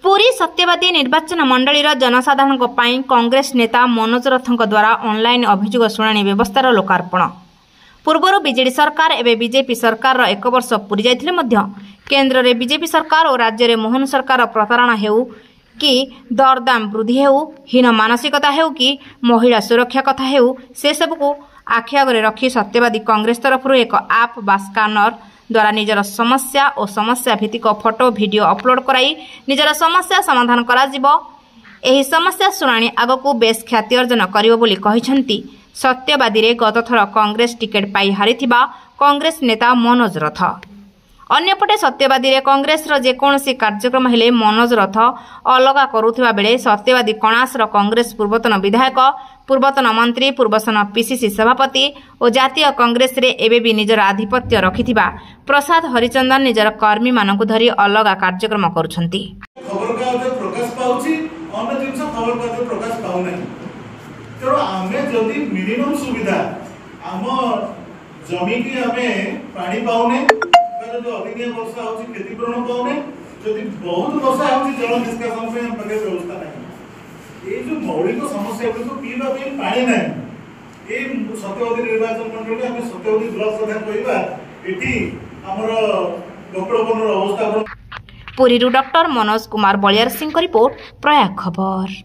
पुरी सत्यवादी निर्वाचन मंडलीर जनसाधारण कांग्रेस नेता मनोज रथों द्वारा ऑनलाइन अभियोग शुणाणी व्यवस्थार लोकार्पण। पूर्वर बीजेडी सरकार एवं बीजेपी सरकार 1 वर्ष पूरी जाइथिले केन्द्र में बीजेपी सरकार और राज्य में मोहन सरकार प्रतारणा हेउ कि दरदाम वृद्धि हेउ हीन मानसिकता हेउ कि महिला सुरक्षा कथा हेउ से सबको आखि आगे रखी सत्यवादी कांग्रेस तरफ एक आप बा स्कानर द्वारा निजर समस्या और समस्या भित्तिक फोटो वीडियो अपलोड कराई निजर समस्या समाधान करा जिवो। एही समस्या शुणाणी आगकू बेस ख्याति अर्जन करिवो बोली कहिसंती सत्यवादी रे गत थर कांग्रेस टिकेट पाई हारिथिबा कांग्रेस नेता मनोज रथ। अन्यपटे सत्यवादी रे कांग्रेस रो जेकोसी कार्यक्रम हेले मनोज रथ अलगा करुथिबा बेले सत्यवादी कणास रो कांग्रेस पूर्वतन विधायक पूर्वतन मंत्री पूर्वतन पीसीसी सभापति और जातीय कांग्रेस रे एबे भी निजर आधिपत्य रखिथिबा प्रसाद हरिचंदन निजर कर्मी मानकु धरी अलगा कार्यक्रम करुछंती। खबर का प्रकाश पाउची अन्य जिंस खबर का प्रकाश पाउ नै तेरो आमे जदी मिनिमम सुविधा आम जमी की आमे पानी पाउ नै जो अधिक वर्षा होची क्षतिपूरण पाउ नै जदी बहुत वर्षा होची जल निष्कासन पे हम पके व्यवस्था नै ए जो मौलिक समस्या को पीवा पे पानी नै ए सत्यवादी निर्वाचन मंडली आमे सत्यवादी ब्लॉक प्रधान कहिबा एठी हमर गोकळबनर अवस्था। पुरी डॉक्टर मनोज कुमार बलियार सिंह रिपोर्ट प्रयाग खबर।